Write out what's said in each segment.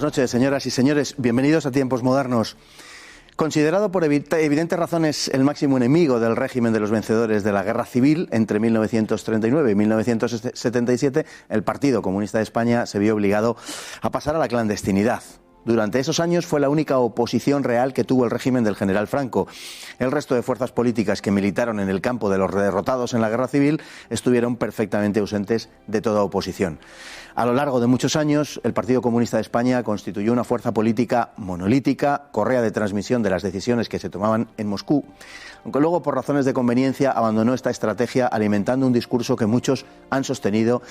noches, señoras y señores. Bienvenidos a Tiempos Modernos. Considerado por evidentes razones el máximo enemigo del régimen de los vencedores de la Guerra Civil entre 1939 y 1977, el Partido Comunista de España se vio obligado a pasar a la clandestinidad. Durante esos años fue la única oposición real que tuvo el régimen del general Franco. El resto de fuerzas políticas que militaron en el campo de los derrotados en la Guerra Civil estuvieron perfectamente ausentes de toda oposición. A lo largo de muchos años, el Partido Comunista de España constituyó una fuerza política monolítica, correa de transmisión de las decisiones que se tomaban en Moscú, aunque luego, por razones de conveniencia, abandonó esta estrategia alimentando un discurso que muchos han sostenido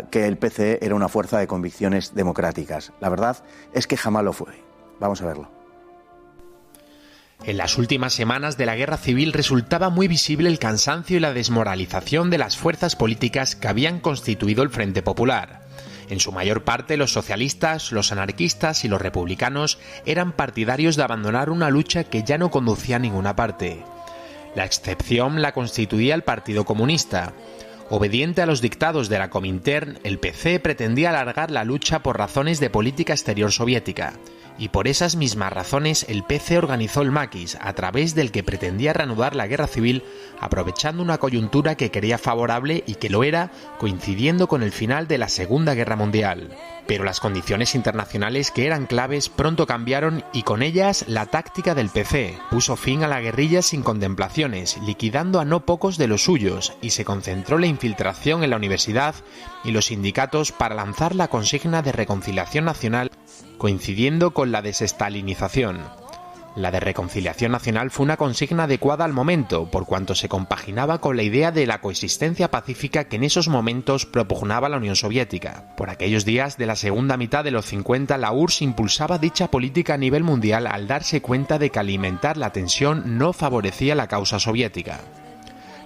que el PCE era una fuerza de convicciones democráticas. La verdad es que jamás lo fue. Vamos a verlo. En las últimas semanas de la Guerra Civil resultaba muy visible el cansancio y la desmoralización de las fuerzas políticas que habían constituido el Frente Popular. En su mayor parte, los socialistas, los anarquistas y los republicanos eran partidarios de abandonar una lucha que ya no conducía a ninguna parte. La excepción la constituía el Partido Comunista. Obediente a los dictados de la Comintern, el PC pretendía alargar la lucha por razones de política exterior soviética. Y por esas mismas razones el PC organizó el maquis, a través del que pretendía reanudar la guerra civil, aprovechando una coyuntura que creía favorable y que lo era, coincidiendo con el final de la Segunda Guerra Mundial. Pero las condiciones internacionales que eran claves pronto cambiaron y con ellas la táctica del PC. Puso fin a la guerrilla sin contemplaciones, liquidando a no pocos de los suyos, y se concentró la infiltración en la universidad y los sindicatos para lanzar la consigna de reconciliación nacional, coincidiendo con la desestalinización. La de reconciliación nacional fue una consigna adecuada al momento, por cuanto se compaginaba con la idea de la coexistencia pacífica que en esos momentos propugnaba la Unión Soviética. Por aquellos días de la segunda mitad de los 50, la URSS impulsaba dicha política a nivel mundial al darse cuenta de que alimentar la tensión no favorecía la causa soviética.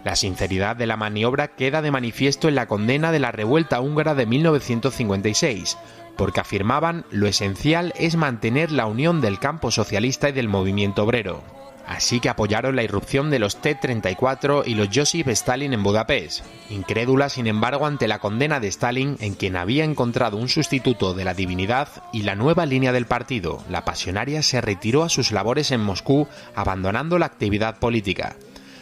La sinceridad de la maniobra queda de manifiesto en la condena de la revuelta húngara de 1956, porque afirmaban lo esencial es mantener la unión del campo socialista y del movimiento obrero. Así que apoyaron la irrupción de los T-34 y los Josip Stalin en Budapest, incrédula sin embargo ante la condena de Stalin, en quien había encontrado un sustituto de la divinidad, y la nueva línea del partido. La pasionaria se retiró a sus labores en Moscú, abandonando la actividad política.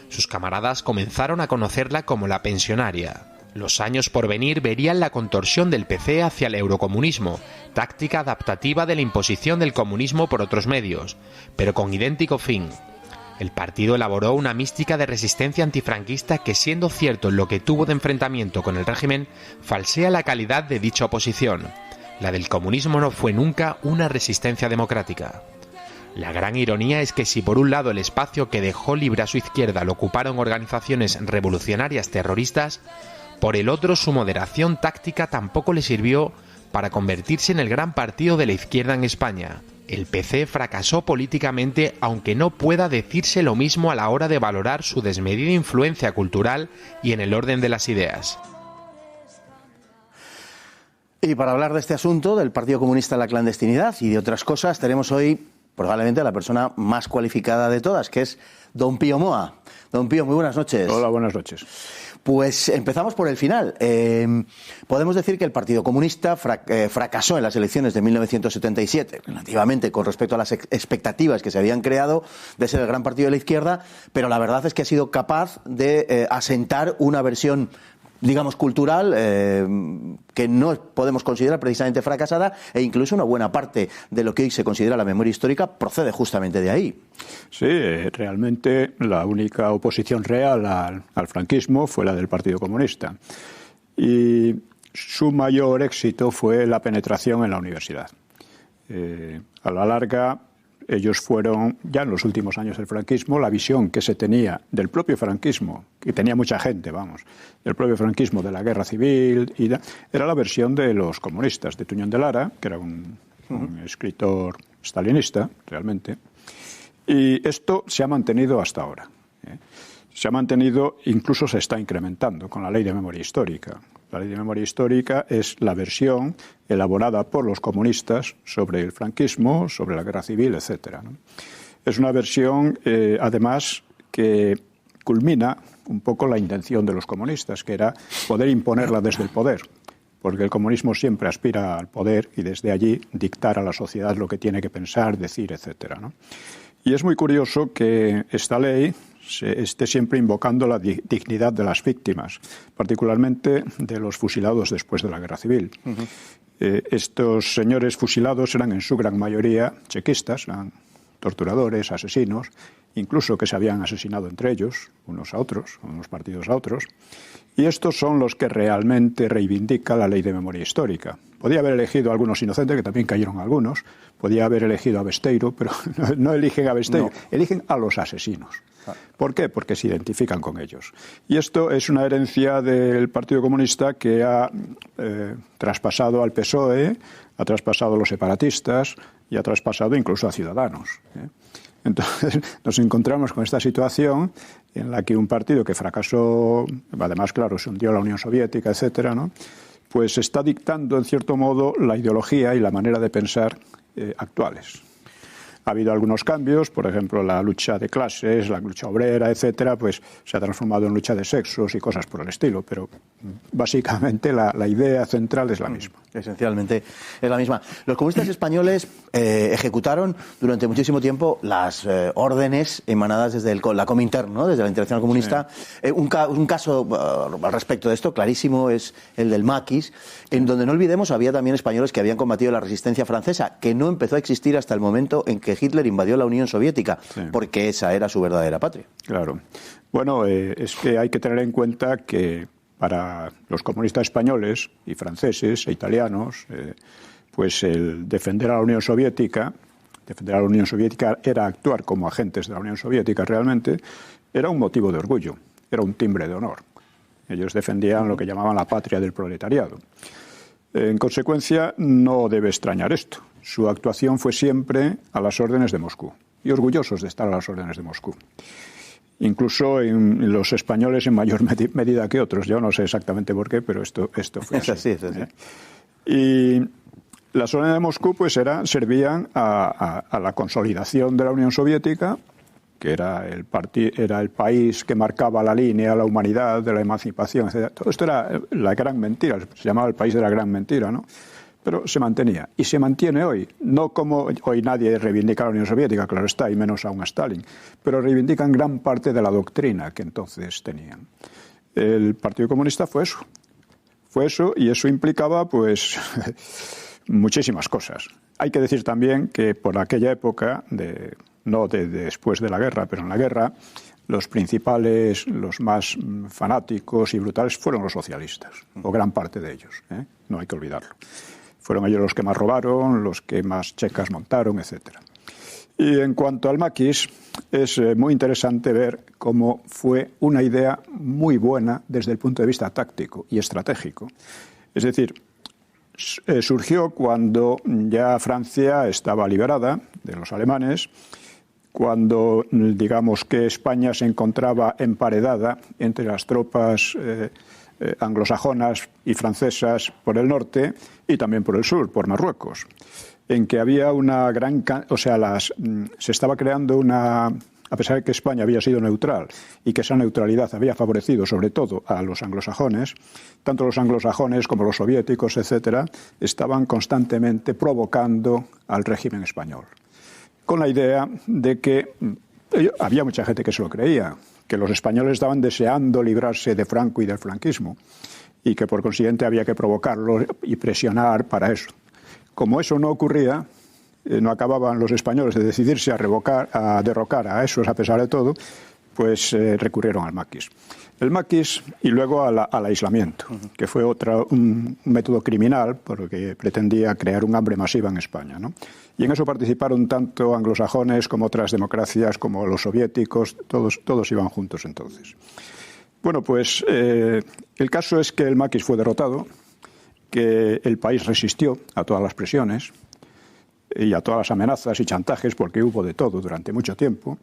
Sus camaradas comenzaron a conocerla como la pensionaria. Los años por venir verían la contorsión del PC hacia el eurocomunismo, táctica adaptativa de la imposición del comunismo por otros medios, pero con idéntico fin. El partido elaboró una mística de resistencia antifranquista que, siendo cierto en lo que tuvo de enfrentamiento con el régimen, falsea la calidad de dicha oposición. La del comunismo no fue nunca una resistencia democrática. La gran ironía es que si por un lado el espacio que dejó libre a su izquierda lo ocuparon organizaciones revolucionarias terroristas, por el otro su moderación táctica tampoco le sirvió para convertirse en el gran partido de la izquierda en España. El PC fracasó políticamente, aunque no pueda decirse lo mismo a la hora de valorar su desmedida influencia cultural y en el orden de las ideas. Y para hablar de este asunto, del Partido Comunista en la clandestinidad y de otras cosas, tenemos hoy probablemente a la persona más cualificada de todas, que es don Pío Moa. Don Pío, muy buenas noches. Hola, buenas noches. Pues empezamos por el final. Podemos decir que el Partido Comunista fracasó en las elecciones de 1977, relativamente con respecto a las expectativas que se habían creado de ser el gran partido de la izquierda, pero la verdad es que ha sido capaz de asentar una versión, digamos, cultural, que no podemos considerar precisamente fracasada, e incluso una buena parte de lo que hoy se considera la memoria histórica procede justamente de ahí. Sí, realmente la única oposición real al franquismo fue la del Partido Comunista. Y su mayor éxito fue la penetración en la universidad. A la larga, ellos fueron, ya en los últimos años del franquismo, la visión que se tenía del propio franquismo, que tenía mucha gente, del propio franquismo de la guerra civil, era la versión de los comunistas, de Tuñón de Lara, que era un escritor stalinista, realmente. Y esto se ha mantenido hasta ahora. Se ha mantenido, incluso se está incrementando con la Ley de Memoria Histórica. La Ley de Memoria Histórica es la versión elaborada por los comunistas sobre el franquismo, sobre la guerra civil, etc. Es una versión, además, que culmina un poco la intención de los comunistas, que era poder imponerla desde el poder. porque el comunismo siempre aspira al poder y desde allí dictar a la sociedad lo que tiene que pensar, decir, etcétera, ¿no? Y es muy curioso que esta ley se esté siempre invocando la dignidad de las víctimas, particularmente de los fusilados después de la Guerra Civil. Estos señores fusilados eran en su gran mayoría chequistas, eran torturadores, asesinos, incluso que se habían asesinado entre ellos, unos a otros, unos partidos a otros. Y estos son los que realmente reivindica la ley de memoria histórica. Podía haber elegido a algunos inocentes, que también cayeron algunos. Podía haber elegido a Besteiro, pero no eligen a Besteiro, eligen a los asesinos. ¿Por qué? Porque se identifican con ellos. Y esto es una herencia del Partido Comunista que ha traspasado al PSOE, ha traspasado a los separatistas y ha traspasado incluso a Ciudadanos. Entonces nos encontramos con esta situación en la que un partido que fracasó, además, claro, se hundió la Unión Soviética, etcétera, ¿no? Pues está dictando, en cierto modo, la ideología y la manera de pensar actuales. Ha habido algunos cambios, por ejemplo, la lucha de clases, la lucha obrera, etcétera, pues se ha transformado en lucha de sexos y cosas por el estilo, pero básicamente la idea central es la misma. Esencialmente es la misma. Los comunistas españoles ejecutaron durante muchísimo tiempo las órdenes emanadas desde la Comintern, ¿no? Desde la Internacional Comunista. Sí. Un caso al respecto de esto clarísimo es el del maquis, en donde no olvidemos había también españoles que habían combatido la resistencia francesa, que no empezó a existir hasta el momento en que Hitler invadió la Unión Soviética, sí, porque esa era su verdadera patria. Claro. Bueno, es que hay que tener en cuenta que para los comunistas españoles y franceses e italianos, pues el defender a la Unión Soviética era actuar como agentes de la Unión Soviética realmente, era un motivo de orgullo, era un timbre de honor. Ellos defendían lo que llamaban la patria del proletariado. En consecuencia, no debe extrañar esto. Su actuación fue siempre a las órdenes de Moscú, y orgullosos de estar a las órdenes de Moscú. Incluso en los españoles en mayor medida que otros. Yo no sé exactamente por qué, pero esto fue así. Es así. Y las órdenes de Moscú pues servían a la consolidación de la Unión Soviética, que era el país que marcaba la línea, la humanidad, de la emancipación, etc. Todo esto era la gran mentira, se llamaba el país de la gran mentira, ¿no? Pero se mantenía y se mantiene hoy, no como hoy nadie reivindica a la Unión Soviética, claro está, y menos aún a Stalin, pero reivindican gran parte de la doctrina que entonces tenían. El Partido Comunista fue eso y eso implicaba pues muchísimas cosas. Hay que decir también que por aquella época, no después de la guerra, pero en la guerra, los principales, los más fanáticos y brutales fueron los socialistas, o gran parte de ellos, no hay que olvidarlo. Fueron ellos los que más robaron, los que más checas montaron, etcétera. Y en cuanto al maquis, es muy interesante ver cómo fue una idea muy buena desde el punto de vista táctico y estratégico. Es decir, surgió cuando ya Francia estaba liberada de los alemanes, cuando digamos que España se encontraba emparedada entre las tropas anglosajonas y francesas por el norte y también por el sur, por Marruecos, en que había una gran... se estaba creando una... A pesar de que España había sido neutral y que esa neutralidad había favorecido sobre todo a los anglosajones, tanto los anglosajones como los soviéticos, etcétera, estaban constantemente provocando al régimen español, con la idea de que había mucha gente que se lo creía, que los españoles estaban deseando librarse de Franco y del franquismo y que por consiguiente había que provocarlo y presionar para eso. Como eso no ocurría, no acababan los españoles de decidirse a derrocar a esos a pesar de todo, pues recurrieron al maquis. El maquis y luego al aislamiento, que fue un método criminal porque pretendía crear un hambre masiva en España, ¿no? Y en eso participaron tanto anglosajones como otras democracias, como los soviéticos, todos iban juntos entonces. Bueno, pues el caso es que el maquis fue derrotado, que el país resistió a todas las presiones y a todas las amenazas y chantajes, porque hubo de todo durante mucho tiempo.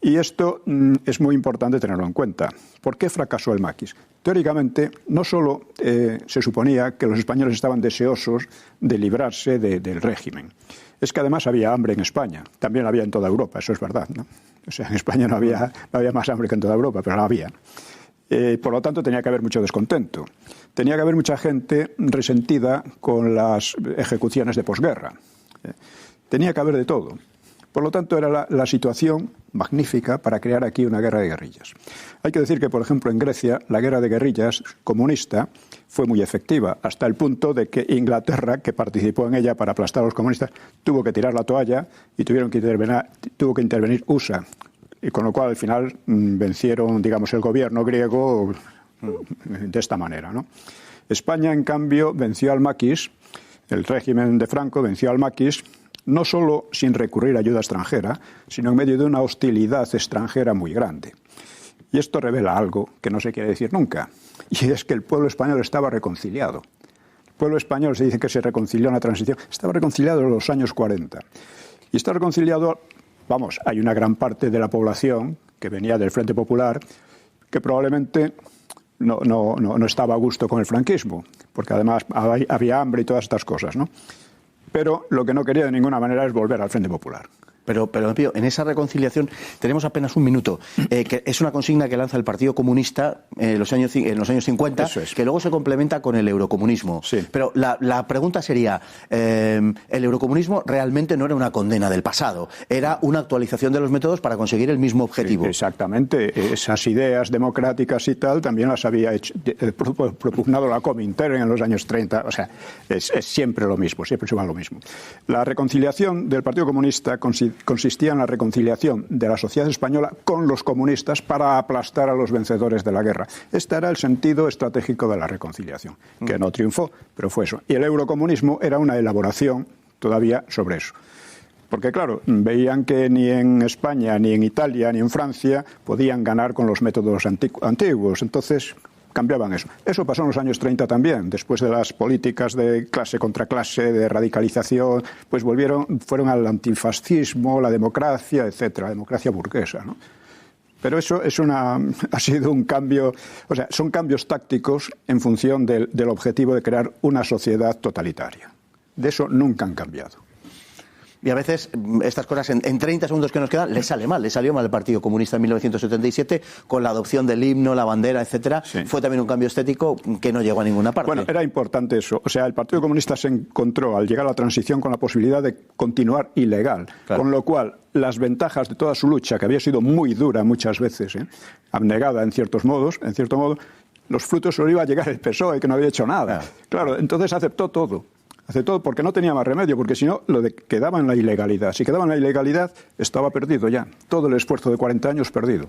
Y esto es muy importante tenerlo en cuenta. ¿Por qué fracasó el maquis? Teóricamente, no solo se suponía que los españoles estaban deseosos de librarse del régimen, es que además había hambre en España. También la había en toda Europa, eso es verdad, ¿no? O sea, en España no había más hambre que en toda Europa, pero la había. Por lo tanto, tenía que haber mucho descontento. Tenía que haber mucha gente resentida con las ejecuciones de posguerra. Tenía que haber de todo. Por lo tanto, era la situación magnífica para crear aquí una guerra de guerrillas. Hay que decir que, por ejemplo, en Grecia, la guerra de guerrillas comunista fue muy efectiva, hasta el punto de que Inglaterra, que participó en ella para aplastar a los comunistas, tuvo que tirar la toalla y tuvo que intervenir USA. Y con lo cual, al final, vencieron, digamos, el gobierno griego de esta manera, ¿no? España, en cambio, venció al maquis, el régimen de Franco venció al maquis, no solo sin recurrir a ayuda extranjera, sino en medio de una hostilidad extranjera muy grande. Y esto revela algo que no se quiere decir nunca, y es que el pueblo español estaba reconciliado. El pueblo español se dice que se reconcilió en la transición, estaba reconciliado en los años 40. Y está reconciliado, vamos, hay una gran parte de la población que venía del Frente Popular que probablemente no estaba a gusto con el franquismo, porque además había hambre y todas estas cosas, ¿no? Pero lo que no quería de ninguna manera es volver al Frente Popular. Pero Pío, en esa reconciliación tenemos apenas un minuto, que es una consigna que lanza el Partido Comunista en los años 50, que luego se complementa con el eurocomunismo. Sí. Pero la pregunta sería, el eurocomunismo realmente no era una condena del pasado, era una actualización de los métodos para conseguir el mismo objetivo. Sí, exactamente. Esas ideas democráticas y tal también las había propugnado la Comintern en los años 30. O sea, es siempre lo mismo, siempre se va lo mismo. La reconciliación del Partido Comunista consistía en la reconciliación de la sociedad española con los comunistas para aplastar a los vencedores de la guerra. Este era el sentido estratégico de la reconciliación, que no triunfó, pero fue eso. Y el eurocomunismo era una elaboración todavía sobre eso. Porque, claro, veían que ni en España, ni en Italia, ni en Francia podían ganar con los métodos antiguos. Entonces cambiaban eso. Eso pasó en los años 30 también, después de las políticas de clase contra clase, de radicalización, pues fueron al antifascismo, la democracia, etcétera, la democracia burguesa, ¿no? Pero eso ha sido un cambio, o sea, son cambios tácticos en función del objetivo de crear una sociedad totalitaria. De eso nunca han cambiado. Y a veces estas cosas en 30 segundos que nos quedan les sale mal. Le salió mal al Partido Comunista en 1977 con la adopción del himno, la bandera, etcétera. Sí. Fue también un cambio estético que no llegó a ninguna parte. Bueno, era importante eso. O sea, el Partido Comunista se encontró al llegar a la transición con la posibilidad de continuar ilegal. Claro. Con lo cual, las ventajas de toda su lucha, que había sido muy dura muchas veces, abnegada en cierto modo, los frutos solo iba a llegar el PSOE, que no había hecho nada. Claro, entonces aceptó todo. Aceptó porque no tenía más remedio, porque si no, quedaba en la ilegalidad. Si quedaba en la ilegalidad, estaba perdido ya. Todo el esfuerzo de 40 años perdido.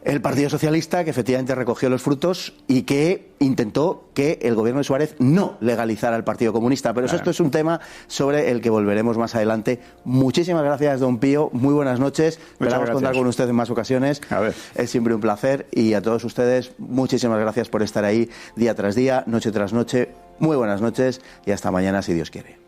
El Partido Socialista, que efectivamente recogió los frutos y que intentó que el gobierno de Suárez no legalizara al Partido Comunista. Pero esto es un tema sobre el que volveremos más adelante. Muchísimas gracias, don Pío. Muy buenas noches. Esperamos contar con usted en más ocasiones. Es siempre un placer. Y a todos ustedes, muchísimas gracias por estar ahí día tras día, noche tras noche. Muy buenas noches y hasta mañana, si Dios quiere.